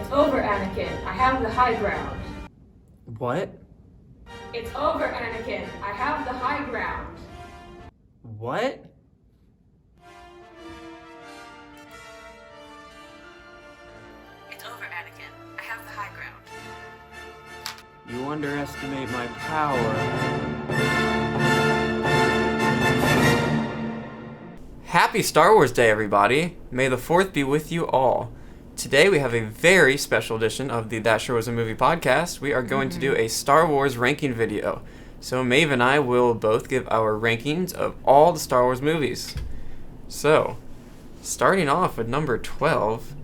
It's over, Anakin. I have the high ground. What? It's over, Anakin. I have the high ground. What? It's over, Anakin. I have the high ground. You underestimate my power. Happy Star Wars Day, everybody. May the 4th be with you all. Today we have a very special edition of the That Sure Was a Movie podcast. We are going to do a Star Wars ranking video. So Maeve and I will both give our rankings of all the Star Wars movies. So, starting off with number 12,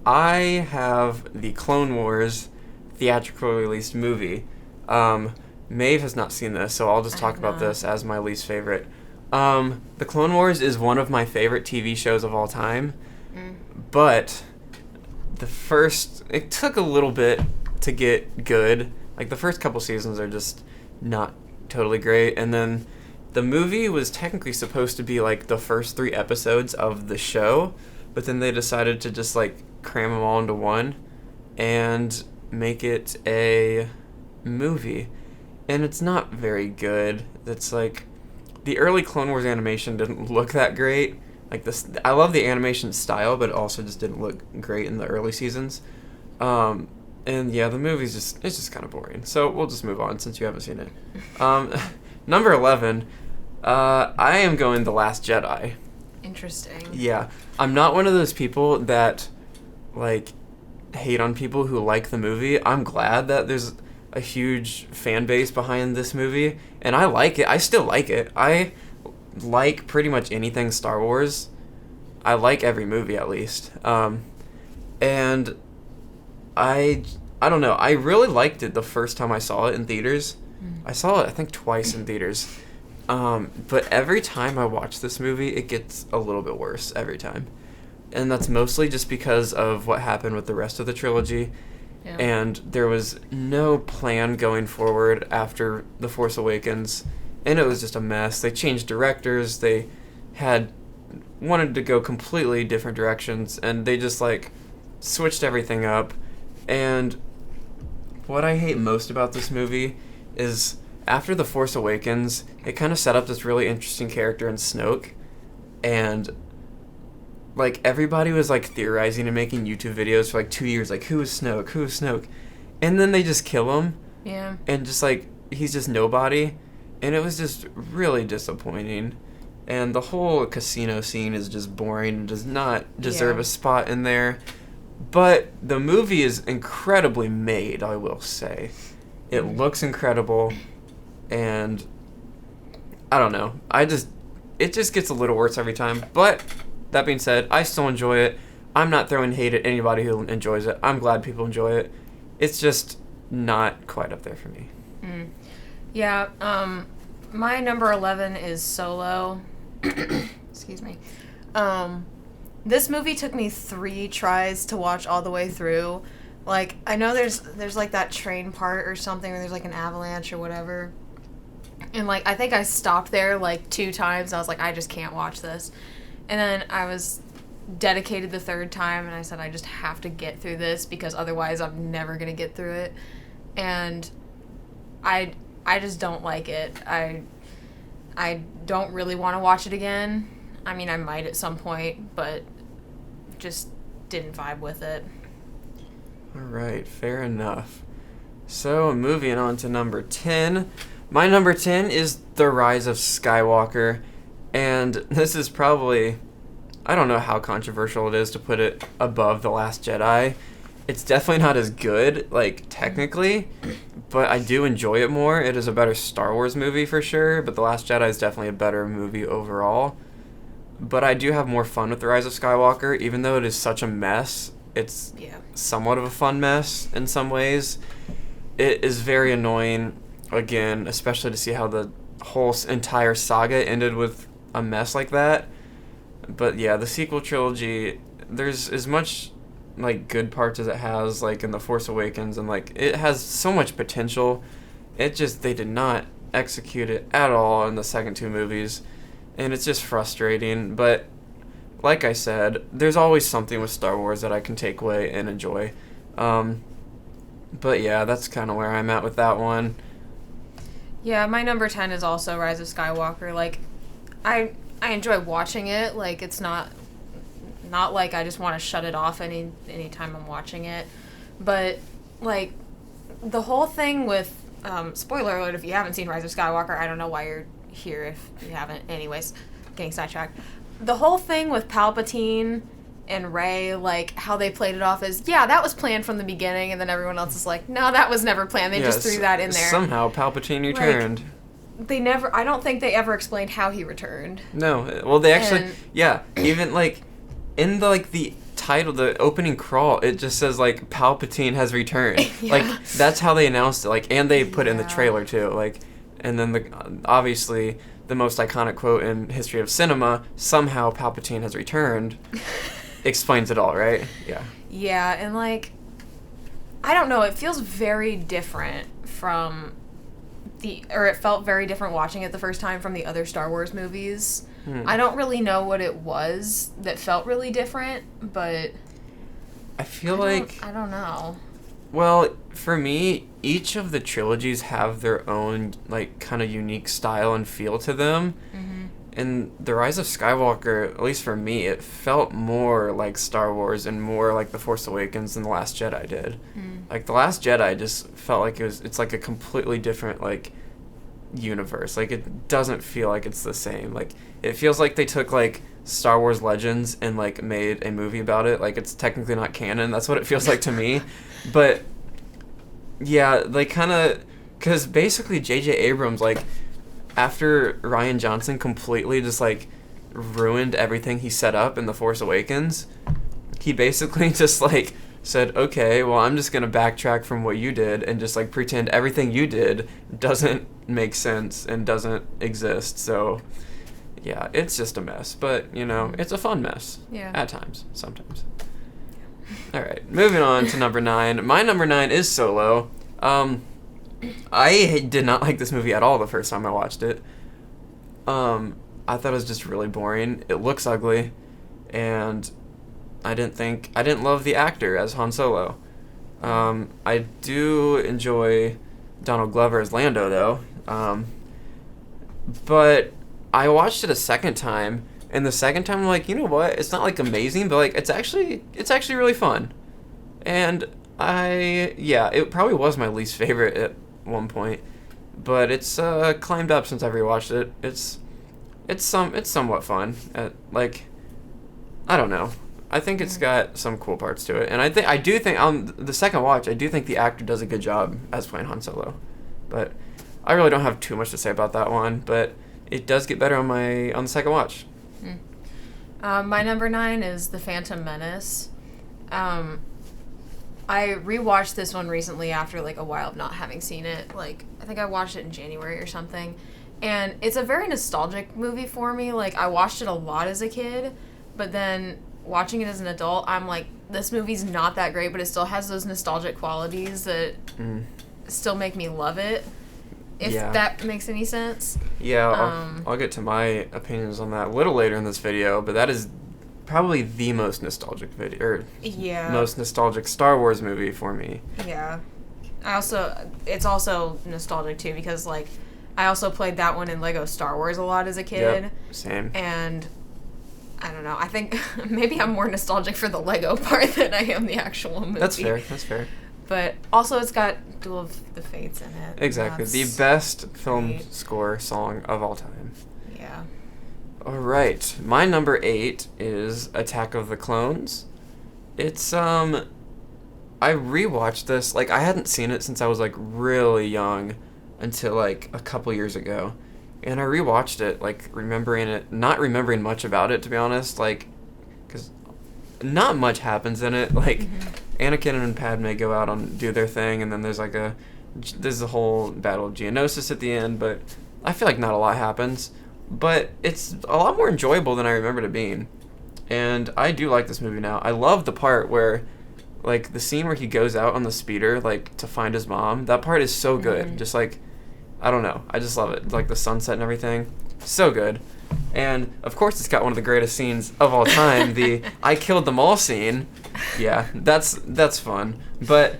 I have the Clone Wars theatrically released movie. Maeve has not seen this, so I'll just talk about this as my least favorite. The Clone Wars is one of my favorite TV shows of all time, but it took a little bit to get good. Like, the first couple seasons are just not totally great, and then the movie was technically supposed to be like the first 3 episodes of the show, but then they decided to just like cram them all into one and make it a movie, and it's not very good. It's like the early Clone Wars animation didn't look that great. Like this, I love the animation style, but it also just didn't look great in the early seasons. And yeah, the movie's it's just kind of boring. So we'll just move on since you haven't seen it. Number 11, I am going The Last Jedi. Interesting. Yeah, I'm not one of those people that like hate on people who like the movie. I'm glad that there's a huge fan base behind this movie, and I like it. I still like it. I like pretty much anything Star Wars. I like every movie at least. And I don't know. I really liked it the first time I saw it in theaters. I saw it, I think, twice in theaters. But every time I watch this movie, it gets a little bit worse every time. And that's mostly just because of what happened with the rest of the trilogy. Yeah. And there was no plan going forward after The Force Awakens. And it was just a mess. They changed directors. They wanted to go completely different directions. And they just, like, switched everything up. And what I hate most about this movie is after The Force Awakens, it kind of set up this really interesting character in Snoke. And like, everybody was, like, theorizing and making YouTube videos for, like, 2 years, like, who is Snoke? Who is Snoke? And then they just kill him. Yeah. And just, like, he's just nobody. And it was just really disappointing. And the whole casino scene is just boring and does not deserve a spot in there. But the movie is incredibly made, I will say. It looks incredible. And I don't know. It just gets a little worse every time. But that being said, I still enjoy it. I'm not throwing hate at anybody who enjoys it. I'm glad people enjoy it. It's just not quite up there for me. Yeah, my number 11 is Solo. Excuse me. This movie took me 3 tries to watch all the way through. Like, I know there's like that train part or something where there's like an avalanche or whatever. And like, I think I stopped there like 2 times. I was like, I just can't watch this. And then I was dedicated the 3rd time, and I said, I just have to get through this because otherwise I'm never going to get through it. And I just don't like it. I don't really want to watch it again. I mean, I might at some point, but just didn't vibe with it. All right, fair enough. So, moving on to number 10. My number 10 is The Rise of Skywalker. And this is probably, I don't know how controversial it is to put it above The Last Jedi. It's definitely not as good, like, technically, but I do enjoy it more. It is a better Star Wars movie for sure, but The Last Jedi is definitely a better movie overall. But I do have more fun with The Rise of Skywalker, even though it is such a mess. It's somewhat of a fun mess in some ways. It is very annoying, again, especially to see how the whole entire saga ended with a mess like that. But yeah, the sequel trilogy, there's as much like good parts as it has like in The Force Awakens, and like it has so much potential. They did not execute it at all in the second 2 movies, and it's just frustrating. But like I said, there's always something with Star Wars that I can take away and enjoy. But yeah, that's kind of where I'm at with that one. Yeah, my number 10 is also Rise of Skywalker. Like, I enjoy watching it. Like, it's not like I just want to shut it off any time I'm watching it. But, like, the whole thing with, spoiler alert if you haven't seen Rise of Skywalker, I don't know why you're here if you haven't. Anyways, getting sidetracked. The whole thing with Palpatine and Rey, like, how they played it off as, yeah, that was planned from the beginning, and then everyone else is like, no, that was never planned. They just threw that in there. Somehow Palpatine returned. Like, I don't think they ever explained how he returned. No. Well, they actually, even, like, in the title, the opening crawl, it just says, like, Palpatine has returned. Yeah. Like, that's how they announced it, like, and they put it in the trailer, too, like, and then, obviously, the most iconic quote in history of cinema, somehow Palpatine has returned, explains it all, right? Yeah. Yeah, and, like, I don't know, it feels very different from it felt very different watching it the first time from the other Star Wars movies. I don't really know what it was that felt really different, but I feel I don't know. Well, for me, each of the trilogies have their own, like, kind of unique style and feel to them. Mm-hmm. And The Rise of Skywalker, at least for me, it felt more like Star Wars and more like The Force Awakens than The Last Jedi did. Like, The Last Jedi just felt like it's like a completely different, like, universe. Like, it doesn't feel like it's the same. Like, it feels like they took, like, Star Wars Legends and, like, made a movie about it. Like, it's technically not canon. That's what it feels like to me. But, yeah, they kind of... Because basically J.J. Abrams, like, after Rian Johnson completely just, like, ruined everything he set up in The Force Awakens, he basically just, like, said, okay, well, I'm just going to backtrack from what you did and just, like, pretend everything you did doesn't make sense and doesn't exist. So, yeah, it's just a mess. But, you know, it's a fun mess. Yeah. At times. Sometimes. All right, moving on to number 9. My number 9 is Solo. I did not like this movie at all the first time I watched it. I thought it was just really boring. It looks ugly, and I didn't love the actor as Han Solo. I do enjoy Donald Glover as Lando, though. But I watched it a second time, and the second time I'm like, you know what? It's not, like, amazing, but, like, it's actually really fun. And it probably was my least favorite at one point, but it's climbed up since I've rewatched it. It's somewhat fun. Like, I don't know. I think it's got some cool parts to it, and I do think on the second watch, I do think the actor does a good job as playing Han Solo. But I really don't have too much to say about that one, but it does get better on the second watch. My number 9 is The Phantom Menace. I rewatched this one recently after, like, a while of not having seen it. Like, I think I watched it in January or something. And it's a very nostalgic movie for me. Like, I watched it a lot as a kid, but then watching it as an adult, I'm like, this movie's not that great, but it still has those nostalgic qualities that still make me love it. If that makes any sense. Yeah, I'll get to my opinions on that a little later in this video, but that is probably the most nostalgic most nostalgic Star Wars movie for me. Yeah. It's also nostalgic too because, like, I also played that one in Lego Star Wars a lot as a kid. Yep, same. And I don't know, I think maybe I'm more nostalgic for the Lego part than I am the actual movie. That's fair. But also it's got Duel of the Fates in it. Exactly. The best film score song of all time. Yeah. All right. My number 8 is Attack of the Clones. It's, I rewatched this. Like, I hadn't seen it since I was, like, really young until, like, a couple years ago. And I rewatched it, like, not remembering much about it, to be honest. Like, because not much happens in it. Like, Anakin and Padme go out and do their thing, and then there's the whole Battle of Geonosis at the end, but I feel like not a lot happens. But it's a lot more enjoyable than I remembered it being. And I do like this movie now. I love the part where, like, the scene where he goes out on the speeder, like, to find his mom. That part is so good. Just, like, I don't know. I just love it. Like, the sunset and everything. So good. And of course, it's got one of the greatest scenes of all time, the "I killed them all" scene. Yeah, that's fun. But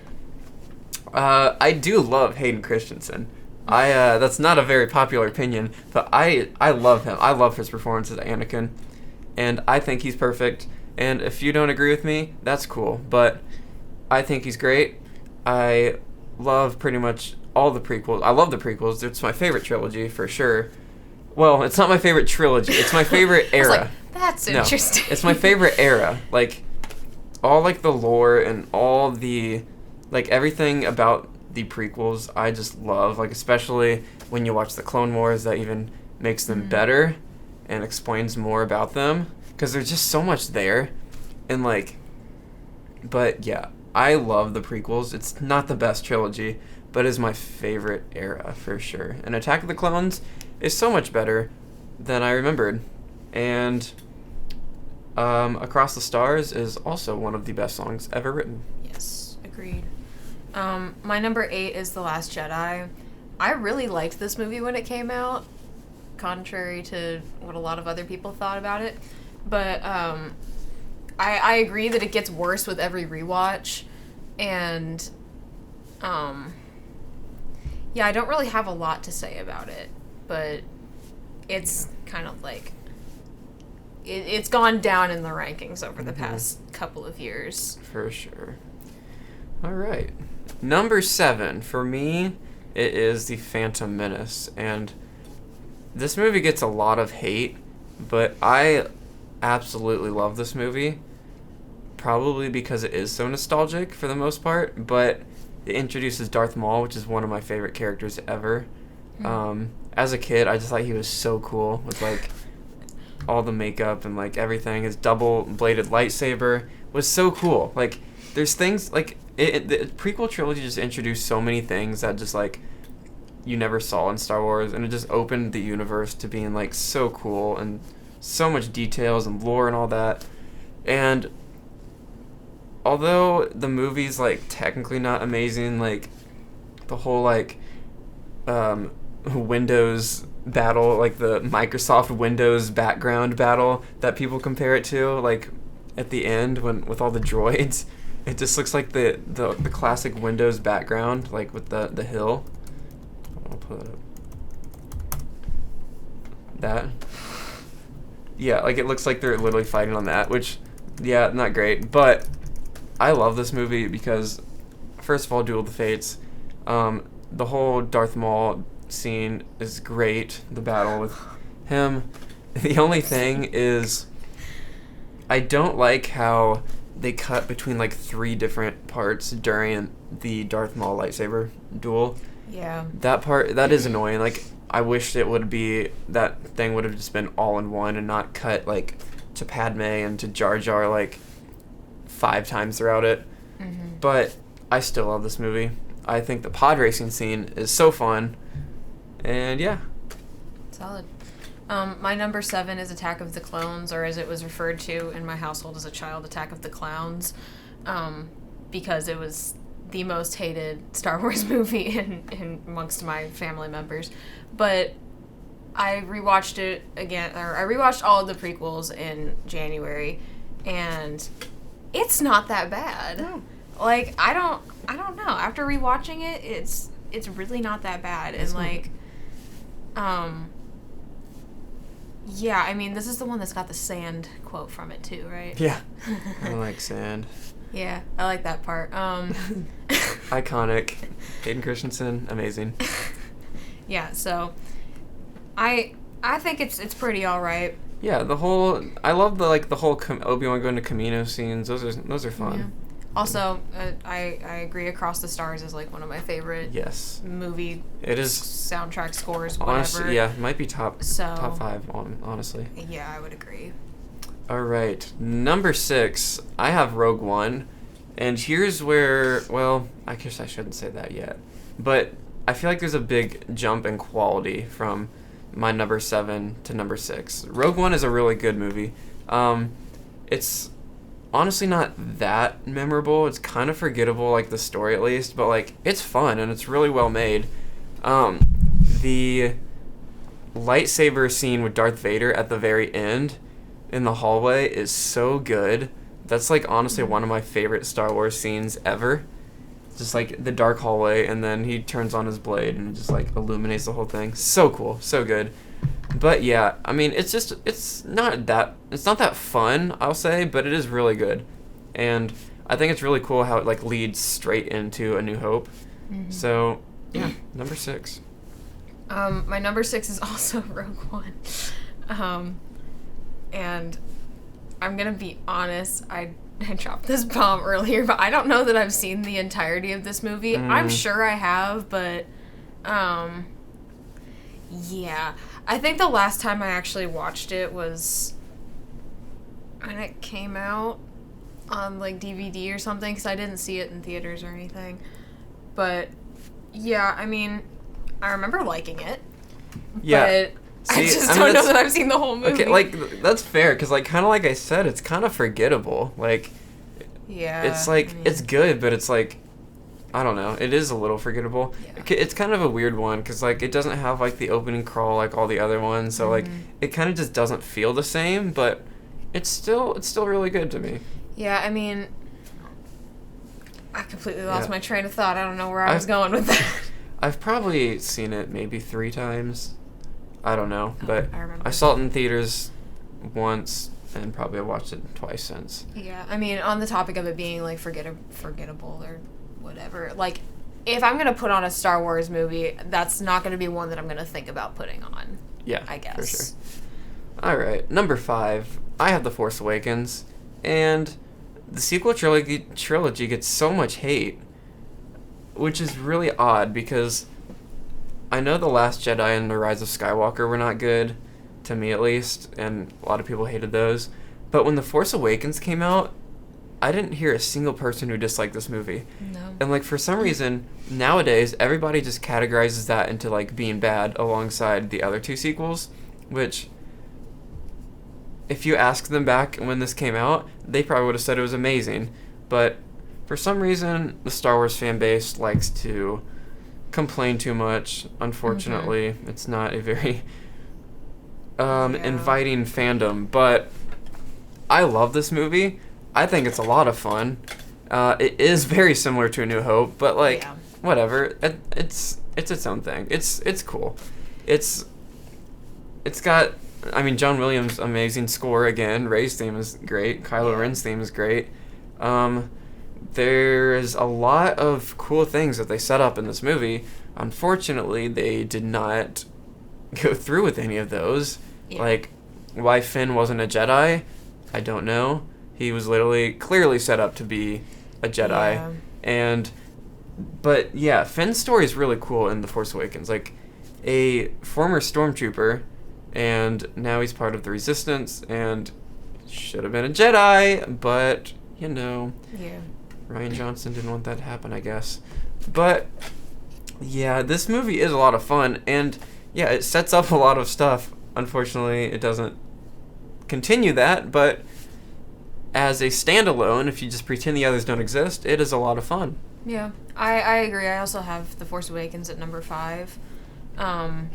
I do love Hayden Christensen. That's not a very popular opinion, but I love him. I love his performance as Anakin, and I think he's perfect. And if you don't agree with me, that's cool. But I think he's great. I love pretty much all the prequels. I love the prequels. It's my favorite trilogy for sure. Well, it's not my favorite trilogy. It's my favorite era. I was like, that's interesting. It's my favorite era. Like, all, like, the lore and all the, like, everything about the prequels I just love. Like, especially when you watch the Clone Wars, that even makes them better and explains more about them. Because there's just so much there. And, like, but, yeah, I love the prequels. It's not the best trilogy, but is my favorite era for sure. And Attack of the Clones is so much better than I remembered. And Across the Stars is also one of the best songs ever written. Yes, agreed. My number 8 is The Last Jedi. I really liked this movie when it came out, contrary to what a lot of other people thought about it. But I agree that it gets worse with every rewatch. And yeah, I don't really have a lot to say about it. But it's kind of like it's gone down in the rankings over the past couple of years. For sure. All right. Number 7 for me, it is the Phantom Menace, and this movie gets a lot of hate, but I absolutely love this movie. Probably because it is so nostalgic for the most part, but it introduces Darth Maul, which is one of my favorite characters ever. As a kid, I just thought he was so cool with, like, all the makeup and, like, everything. His double-bladed lightsaber was so cool. Like, there's things, like, the prequel trilogy just introduced so many things that just, like, you never saw in Star Wars, and it just opened the universe to being, like, so cool and so much details and lore and all that. And although the movie's, like, technically not amazing, like, the whole, like, Windows battle, like the Microsoft Windows background battle that people compare it to, like at the end when with all the droids, it just looks like the classic Windows background, like with the hill. I'll put it up. That. Yeah, like it looks like they're literally fighting on that, which, yeah, not great. But I love this movie because, first of all, Duel of the Fates. The whole Darth Maul scene is great. The battle with him. The only thing is, I don't like how they cut between like 3 different parts during the Darth Maul lightsaber duel. Yeah. That part, that is annoying. Like, I wish it would be, that thing would have just been all in one and not cut like to Padme and to Jar Jar like 5 times throughout it. But I still love this movie. I think the pod racing scene is so fun. And yeah. Solid. My number 7 is Attack of the Clones, or as it was referred to in my household as a child, Attack of the Clowns, because it was the most hated Star Wars movie in amongst my family members. But I rewatched it again, or I rewatched all of the prequels in January, and it's not that bad. No. Like, I don't know. After rewatching it, it's really not that bad. And like, yeah, I mean, this is the one that's got the sand quote from it too, right? Yeah. I like sand. Yeah, I like that part. Iconic. Hayden Christensen, amazing. Yeah, so I think it's pretty all right. Yeah, I love the whole Obi-Wan going to Camino scenes. Those are fun. Yeah. Also, I agree. Across the Stars is like one of my favorite movie. It is soundtrack scores. Whatever. Honestly, yeah, it might be top 5. Honestly. Yeah, I would agree. All right, number 6. I have Rogue One, and here's where. Well, I guess I shouldn't say that yet, but I feel like there's a big jump in quality from my number 7 to number 6. Rogue One is a really good movie. It's honestly not that memorable. It's kind of forgettable, like the story at least, but like it's fun and it's really well made. The lightsaber scene with Darth Vader at the very end in the hallway is so good. That's like honestly one of my favorite Star Wars scenes ever. Just like the dark hallway, and then he turns on his blade and it just like illuminates the whole thing. So cool, so good. But yeah, I mean, it's not that fun, I'll say, but it is really good. And I think it's really cool how it like leads straight into A New Hope. Mm-hmm. So yeah, number 6. My number 6 is also Rogue One. And I'm gonna be honest, I dropped this bomb earlier, but I don't know that I've seen the entirety of this movie. I'm sure I have, but yeah. I think the last time I actually watched it was when it came out on like DVD or something, because I didn't see it in theaters or anything. But yeah, I mean, I remember liking it. Yeah. But I don't know that I've seen the whole movie. Okay, like, that's fair, because, like, kind of like I said, it's kind of forgettable. Like, yeah, it's, like, it's good, but it's, like, I don't know. It is a little forgettable. Yeah. It's kind of a weird one, because, like, it doesn't have, like, the opening crawl like all the other ones, so, like, it kind of just doesn't feel the same, but it's still really good to me. Yeah, I mean, I completely lost my train of thought. I don't know where I was going with that. I've probably seen it maybe 3 times. I don't know, but I saw it in theaters once, and probably I watched it twice since. Yeah, I mean, on the topic of it being, like, forgettable or whatever, like, if I'm going to put on a Star Wars movie, that's not going to be one that I'm going to think about putting on. Yeah, I guess. For sure. All right, number 5, I have The Force Awakens, and the sequel trilogy gets so much hate, which is really odd, because I know The Last Jedi and The Rise of Skywalker were not good, to me at least, and a lot of people hated those. But when The Force Awakens came out, I didn't hear a single person who disliked this movie. No. And, like, for some reason, nowadays, everybody just categorizes that into, like, being bad alongside the other 2 sequels, which, if you ask them back when this came out, they probably would have said it was amazing. But for some reason, the Star Wars fan base likes to complain too much. Unfortunately, it's not a very inviting fandom, but I love this movie. I think it's a lot of fun. It is very similar to A New Hope, but like whatever. It's its own thing. It's cool. It's got, I mean, John Williams' amazing score again. Rey's theme is great. Kylo Ren's theme is great. There's a lot of cool things that they set up in this movie. Unfortunately, they did not go through with any of those. Yeah. Like, why Finn wasn't a Jedi, I don't know. He was clearly set up to be a Jedi. Yeah. But yeah, Finn's story is really cool in The Force Awakens. Like, a former stormtrooper, and now he's part of the Resistance, and should have been a Jedi, but, you know. Yeah. Rian Johnson didn't want that to happen, I guess. But yeah, this movie is a lot of fun, and yeah, it sets up a lot of stuff. Unfortunately, it doesn't continue that, but as a standalone, if you just pretend the others don't exist, it is a lot of fun. Yeah, I agree. I also have The Force Awakens at number 5. I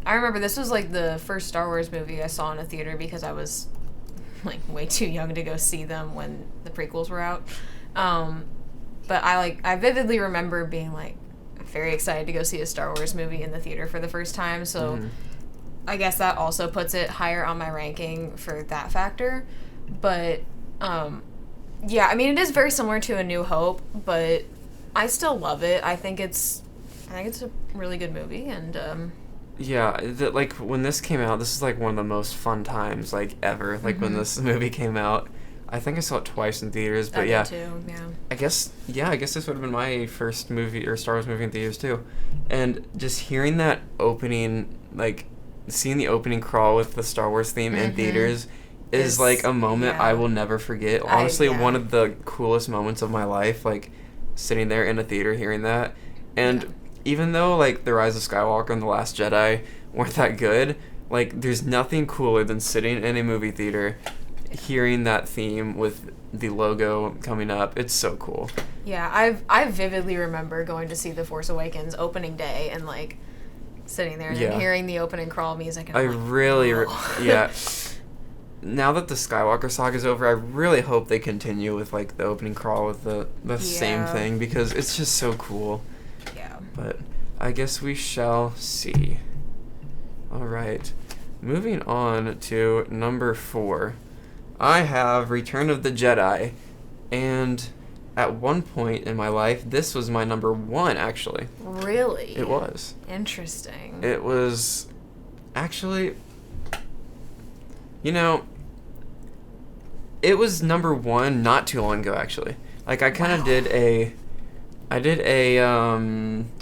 remember this was like the first Star Wars movie I saw in a theater because I was like way too young to go see them when the prequels were out. But I vividly remember being like very excited to go see a Star Wars movie in the theater for the first time. So I guess that also puts it higher on my ranking for that factor. But yeah, I mean, it is very similar to A New Hope, but I still love it. I think it's a really good movie, and yeah, like, when this came out, this is, like, one of the most fun times, like, ever. Like, when this movie came out. I think I saw it twice in theaters, but I did too, yeah. I guess this would have been my first movie, or Star Wars movie in theaters, too. And just hearing that opening, like, seeing the opening crawl with the Star Wars theme in theaters is, like, a moment I will never forget. Honestly, one of the coolest moments of my life, like, sitting there in a theater hearing that. And even though, like, The Rise of Skywalker and The Last Jedi weren't that good, like, there's nothing cooler than sitting in a movie theater, hearing that theme with the logo coming up. It's so cool. Yeah, I vividly remember going to see The Force Awakens opening day and, like, sitting there and Yeah. hearing the opening crawl music. And I I'm like, really, "Oh." yeah. Now that the Skywalker saga's over, I really hope they continue with like the opening crawl with the same Yeah. thing, because it's just so cool. Yeah. But I guess we shall see. All right, moving on to number 4. I have Return of the Jedi, and at one point in my life, this was my number 1. Actually, Really? it was. Interesting. It was actually, you know, it was number 1 not too long ago, actually. Like, I kind of Wow. did a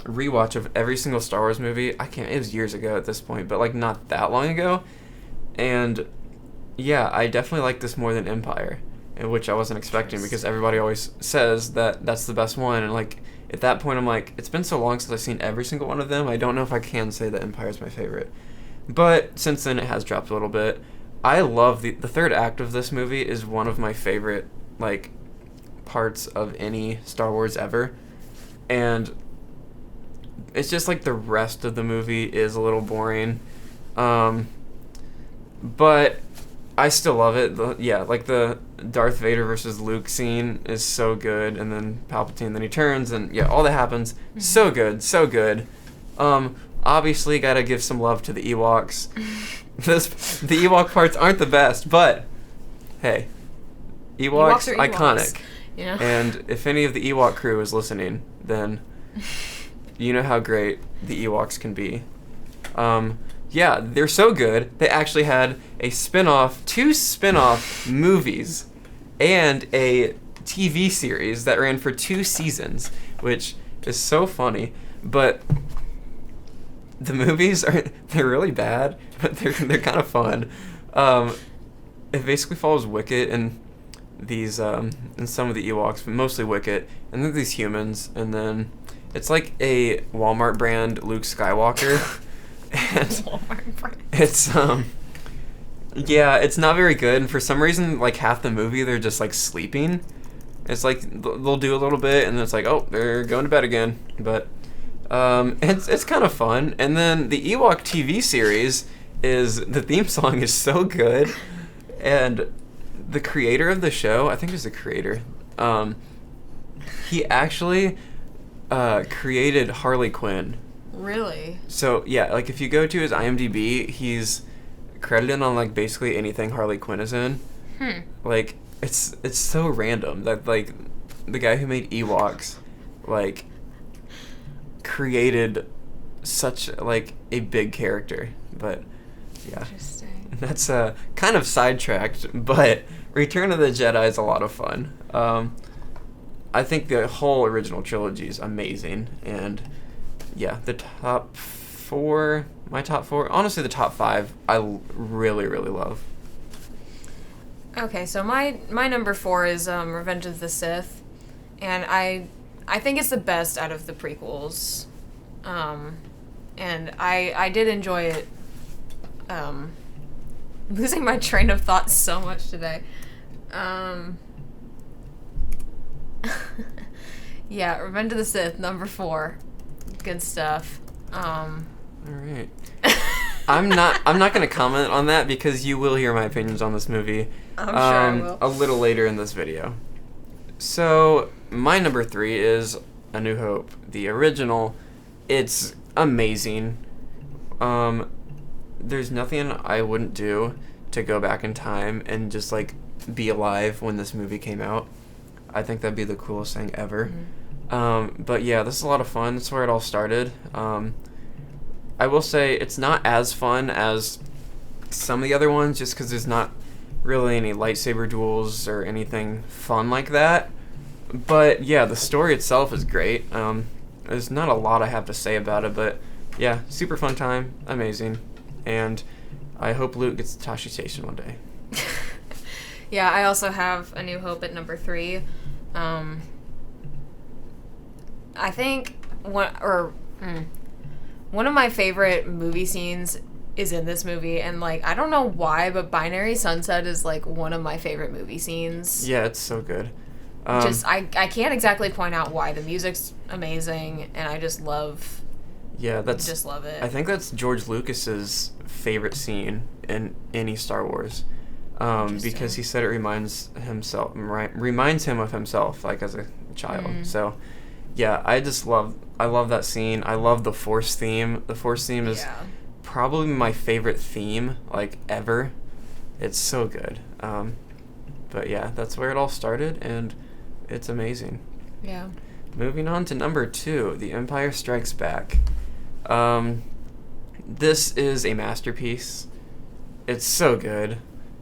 rewatch of every single Star Wars movie. It was years ago at this point, but like not that long ago. And yeah, I definitely like this more than Empire, which I wasn't expecting, because everybody always says that that's the best one. And like, at that point, I'm like, it's been so long since I've seen every single one of them, I don't know if I can say that Empire is my favorite. But since then, it has dropped a little bit. I love the third act of this movie is one of my favorite, like, parts of any Star Wars ever. And it's just like the rest of the movie is a little boring. But I still love it. Like the Darth Vader versus Luke scene is so good, and then Palpatine, then he turns, and yeah, all that happens. So good, so good. Obviously gotta give some love to the Ewoks. The Ewok parts aren't the best, but hey, Ewoks are iconic. Ewoks. Yeah. And if any of the Ewok crew is listening, then you know how great the Ewoks can be. Yeah, they're so good. They actually had two spin-off movies and a TV series that ran for 2 seasons, which is so funny. But the movies they're really bad, but they're kind of fun. It basically follows Wicket and these and some of the Ewoks, but mostly Wicket, and then these humans, and then it's like a Walmart brand Luke Skywalker. And Walmart brand. it's yeah, it's not very good, and for some reason, like, half the movie they're just like sleeping. It's like they'll do a little bit, and then it's like, oh, they're going to bed again. But it's kind of fun. And then the Ewok TV series the theme song is so good, and the creator of the show, I think it was the creator, he actually created Harley Quinn. Really? So yeah, like if you go to his IMDb, he's credited on like basically anything Harley Quinn is in. Like it's so random that like the guy who made Ewoks like created such like a big character. But yeah, Interesting. that's kind of sidetracked, but Return of the Jedi is a lot of fun. I think the whole original trilogy is amazing, and yeah, the top 4, honestly the top 5, I really, really love. Okay, so my number 4 is Revenge of the Sith, and I think it's the best out of the prequels, and I did enjoy it. Losing my train of thought so much today. Yeah, Revenge of the Sith, number 4. Good stuff. All right. I'm not going to comment on that, because you will hear my opinions on this movie I'm sure I will. a little later in this video. So my number 3 is A New Hope, the original. It's amazing. There's nothing I wouldn't do to go back in time and just like be alive when this movie came out. I think that'd be the coolest thing ever. But yeah, this is a lot of fun. That's where it all started. I will say it's not as fun as some of the other ones, just because there's not really any lightsaber duels or anything fun like that. But yeah, the story itself is great. There's not a lot I have to say about it, but yeah, super fun time, amazing, and I hope Luke gets to Tashi Station one day. Yeah, I also have A New Hope at number 3. I think one of my favorite movie scenes is in this movie, and like I don't know why, but Binary Sunset is like one of my favorite movie scenes. Yeah, it's so good. I can't exactly point out why. The music's amazing, and I just love Yeah, that's... Just love it. I think that's George Lucas's favorite scene in any Star Wars. Because he said it reminds him of himself, like, as a child. So, yeah, I love that scene. I love the Force theme. The Force theme is probably my favorite theme, like, ever. It's so good. But yeah, that's where it all started, and it's amazing. Yeah. Moving on to number 2, The Empire Strikes Back. This is a masterpiece. It's so good.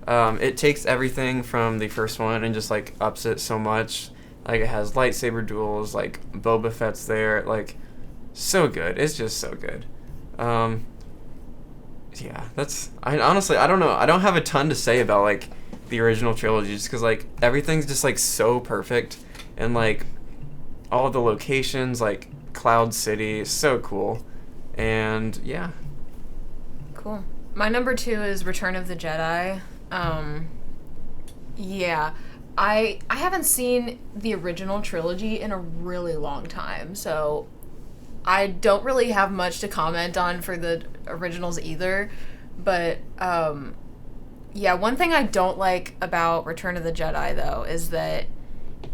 It takes everything from the first one and just, like, ups it so much. Like, it has lightsaber duels, like, Boba Fett's there, like, so good. It's just so good. Yeah, I don't know. I don't have a ton to say about, like, the original trilogy, just because, like, everything's just, like, so perfect, and, like, all the locations, like, Cloud City, so cool, and, yeah. Cool. My number 2 is Return of the Jedi. Yeah, I haven't seen the original trilogy in a really long time, so I don't really have much to comment on for the originals either, but, yeah, one thing I don't like about Return of the Jedi, though, is that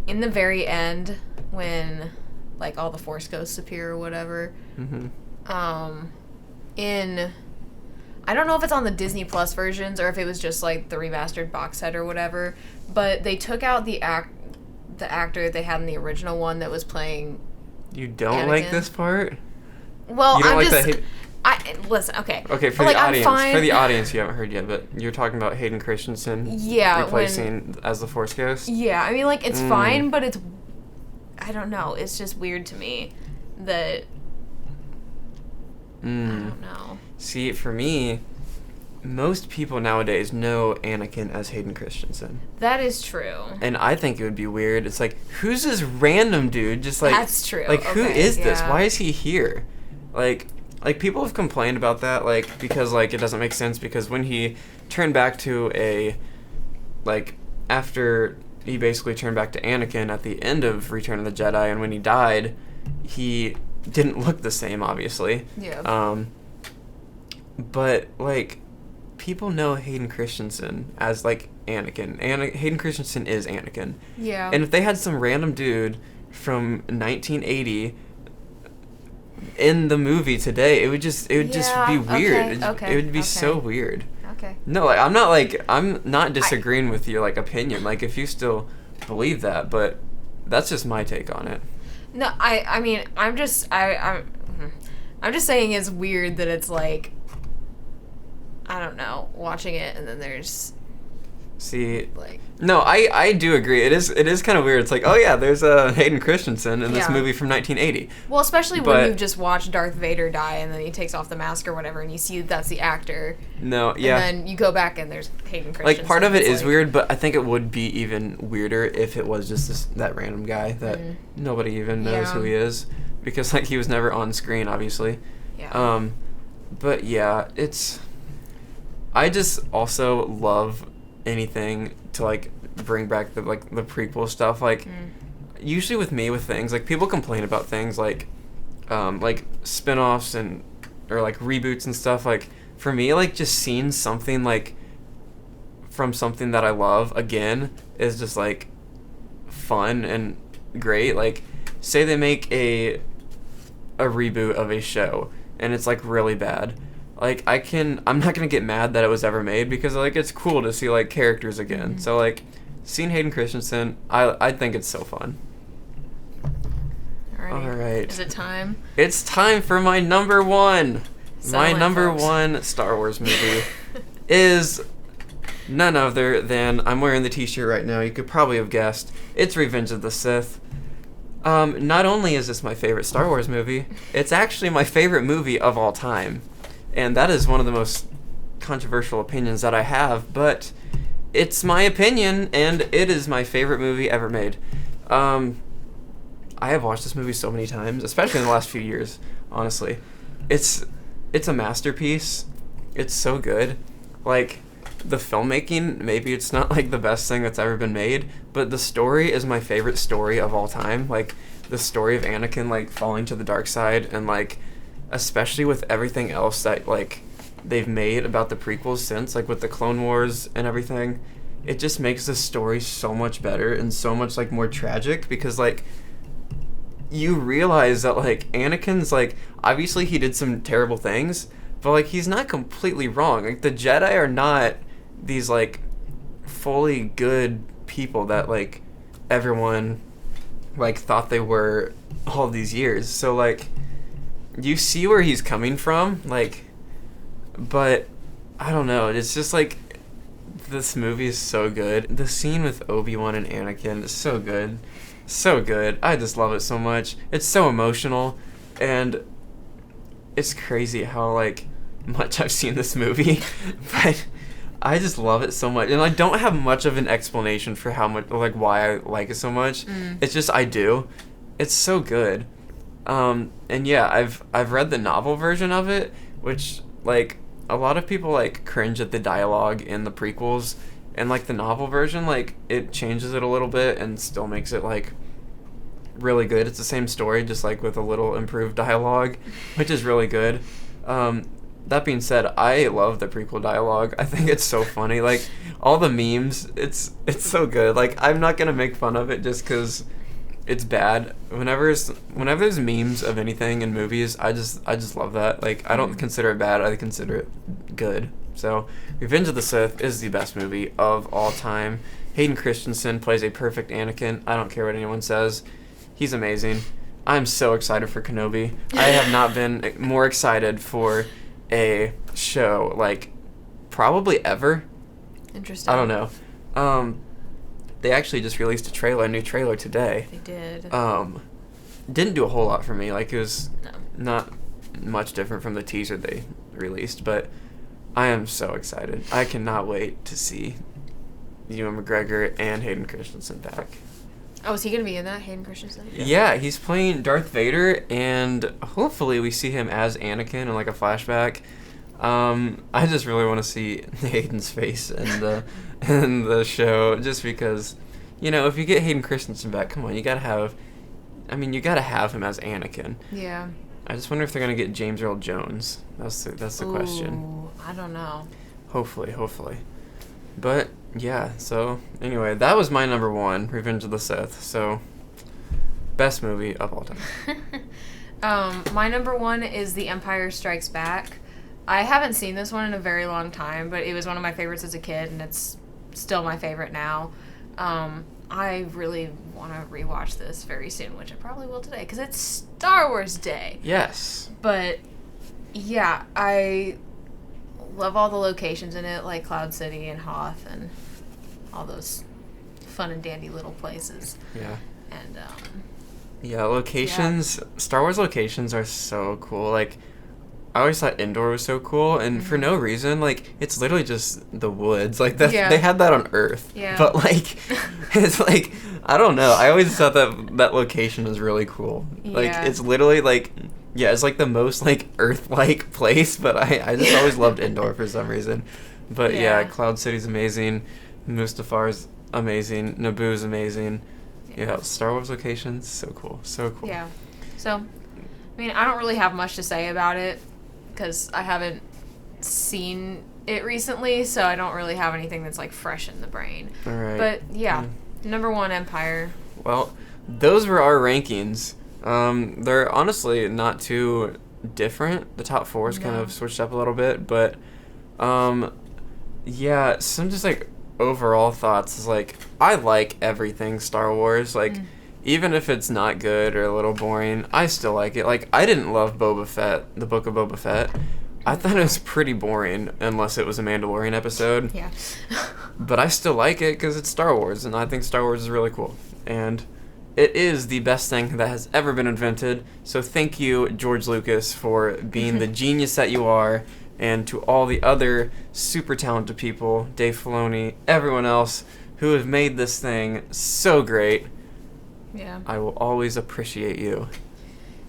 in the very end, when, like, all the Force ghosts appear or whatever, I don't know if it's on the Disney Plus versions or if it was just, like, the remastered box set or whatever, but they took out the actor they had in the original one that was playing You don't Anakin. like this part? Well, You don't I'm like just... that listen, okay. Okay, for But, the like, audience, I'm fine. for the audience, you haven't heard yet, but you're talking about Hayden Christensen replacing as the Force Ghost. Yeah, I mean, like, it's fine, but it's, I don't know, it's just weird to me that, I don't know. See, for me, most people nowadays know Anakin as Hayden Christensen. That is true. And I think it would be weird. It's like, who's this random dude? Just like, That's true. Like, who Okay, is this? yeah. Why is he here? Like people have complained about that, like, because, like, it doesn't make sense, because when he turned back to after he basically turned back to Anakin at the end of Return of the Jedi, and when he died, he didn't look the same, obviously. Yeah. But, like, people know Hayden Christensen as, like, Anakin. Hayden Christensen is Anakin. Yeah. And if they had some random dude from 1980 in the movie today, it would just be weird. Okay, It would be so weird. Okay. No, I'm not disagreeing with your, like, opinion. Like, if you still believe that, but that's just my take on it. No, I mean, I'm just saying it's weird that it's like, I don't know, watching it and then there's See, like, no, I do agree. It is kind of weird. It's like, oh yeah, there's Hayden Christensen in this movie from 1980. well, especially when you've just watched Darth Vader die and then he takes off the mask or whatever and you see that's the actor. No, yeah. And then you go back and there's Hayden Christensen. Like, part of it is like, weird, but I think it would be even weirder if it was just that random guy that nobody even knows who he is, because, like, he was never on screen, obviously. Yeah. But yeah, I just also love anything to, like, bring back the prequel stuff. Like, usually with me, with things, like, people complain about things like spin-offs or like reboots and stuff. Like, for me, like, just seeing something, like, from something that I love again is just, like, fun and great. Like, say they make a reboot of a show and it's, like, really bad. Like, I'm not gonna get mad that it was ever made, because, like, it's cool to see, like, characters again. So, like, seeing Hayden Christensen, I think it's so fun. All right. Is it time? It's time for my number one. My Silent number folks. one Star Wars movie is none other than, I'm wearing the t-shirt right now, you could probably have guessed, it's Revenge of the Sith. Not only is this my favorite Star Wars movie, it's actually my favorite movie of all time. And that is one of the most controversial opinions that I have, but it's my opinion, and it is my favorite movie ever made. I have watched this movie so many times, especially in the last few years, honestly. It's a masterpiece. It's so good. Like, the filmmaking, maybe it's not, like, the best thing that's ever been made, but the story is my favorite story of all time. Like, the story of Anakin, like, falling to the dark side and, like, especially with everything else that, like, they've made about the prequels since, like, with the Clone Wars and everything, it just makes the story so much better and so much, like, more tragic, because, like, you realize that, like, Anakin's, like, obviously he did some terrible things, but, like, he's not completely wrong. Like, the Jedi are not these, like, fully good people that, like, everyone, like, thought they were all these years. So, like, you see where he's coming from, like, but I don't know. It's just, like, this movie is so good. The scene with Obi-Wan and Anakin is so good. So good. I just love it so much. It's so emotional, and it's crazy how, like, much I've seen this movie, but I just love it so much. And I don't have much of an explanation for how much, like, why I like it so much. It's just I do. It's so good. And yeah, I've read the novel version of it, which, like, a lot of people, like, cringe at the dialogue in the prequels, and, like, the novel version, like, it changes it a little bit and still makes it, like, really good. It's the same story, just, like, with a little improved dialogue, which is really good. That being said, I love the prequel dialogue. I think it's so funny. Like, all the memes, it's so good. Like, I'm not gonna make fun of it just because it's bad. Whenever there's memes of anything in movies, I just love that. Like, I don't consider it bad. I consider it good. So, Revenge of the Sith is the best movie of all time. Hayden Christensen plays a perfect Anakin. I don't care what anyone says. He's amazing. I'm so excited for Kenobi. I have not been more excited for a show, like, probably ever. Interesting. I don't know. They actually just released a new trailer today. They did. Didn't do a whole lot for me. Like, it was No. not much different from the teaser they released, but I am so excited. I cannot wait to see Ewan McGregor and Hayden Christensen back. Oh, is he going to be in that, Hayden Christensen? Yeah, he's playing Darth Vader, and hopefully we see him as Anakin in, like, a flashback. I just really want to see Hayden's face in the show, just because, you know, if you get Hayden Christensen back, come on, you gotta have him as Anakin. Yeah. I just wonder if they're gonna get James Earl Jones. That's the question. I don't know. Hopefully. But yeah, so anyway, that was my number one, Revenge of the Sith. So, best movie of all time. My number one is The Empire Strikes Back. I haven't seen this one in a very long time, but it was one of my favorites as a kid, and it's still my favorite now. I really want to rewatch this very soon, which I probably will today, because it's Star Wars Day. Yes. But, yeah, I love all the locations in it, like Cloud City and Hoth and all those fun and dandy little places. Yeah. And, yeah, locations, Star Wars locations are so cool. Like, I always thought Endor was so cool, and for no reason, like, it's literally just the woods. Like, they had that on Earth. Yeah. But, like, it's like, I don't know. I always thought that location was really cool. Like, it's literally, like, yeah, it's, like, the most, like, Earth-like place, but I just always loved Endor for some reason. But, yeah, Cloud City's amazing. Mustafar's amazing. Naboo's amazing. Yeah, Star Wars locations, so cool. So cool. Yeah. So, I mean, I don't really have much to say about it, because I haven't seen it recently, so I don't really have anything that's, like, fresh in the brain. All right. But, yeah, number one, Empire. Well, those were our rankings. They're honestly not too different. The top four's kind of switched up a little bit, but, yeah, some just, like, overall thoughts is, like, I like everything Star Wars. Like, even if it's not good or a little boring, I still like it. Like, I didn't love Boba Fett, the Book of Boba Fett. I thought it was pretty boring, unless it was a Mandalorian episode. Yeah. But I still like it because it's Star Wars, and I think Star Wars is really cool. And it is the best thing that has ever been invented. So thank you, George Lucas, for being the genius that you are, and to all the other super talented people, Dave Filoni, everyone else, who have made this thing so great. Yeah. I will always appreciate you.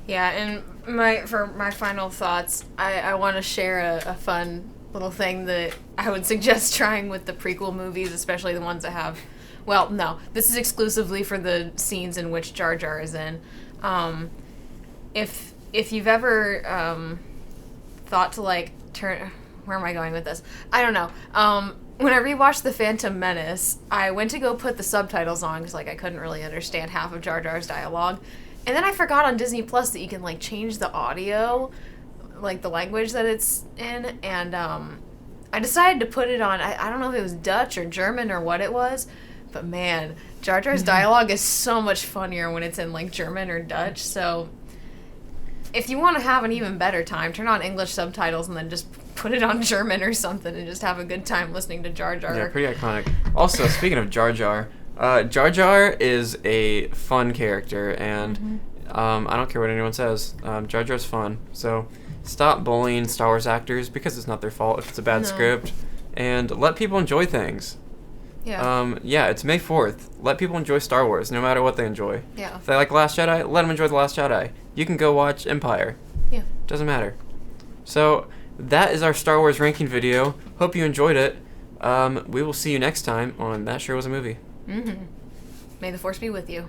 Yeah, and for my final thoughts, I want to share a fun little thing that I would suggest trying with the prequel movies, especially the ones that have... Well, no, this is exclusively for the scenes in which Jar Jar is in. If if you've ever thought to like turn, where am I going with this? I don't know. When I rewatched The Phantom Menace, I went to go put the subtitles on because like I couldn't really understand half of Jar Jar's dialogue, and then I forgot on Disney Plus that you can like change the audio, like the language that it's in, and I decided to put it on. I don't know if it was Dutch or German or what it was, but man, Jar Jar's dialogue is so much funnier when it's in like German or Dutch. So if you want to have an even better time, turn on English subtitles and then just put it on German or something and just have a good time listening to Jar Jar. Yeah, pretty iconic. Also, speaking of Jar Jar, Jar Jar is a fun character, and I don't care what anyone says. Jar Jar's fun. So stop bullying Star Wars actors because it's not their fault if it's a bad script, and let people enjoy things. Yeah. Yeah, it's May 4th. Let people enjoy Star Wars, no matter what they enjoy. Yeah. If they like Last Jedi, let them enjoy The Last Jedi. You can go watch Empire. Yeah. Doesn't matter. So, that is our Star Wars ranking video. Hope you enjoyed it. We will see you next time on That Sure Was a Movie. May the Force be with you.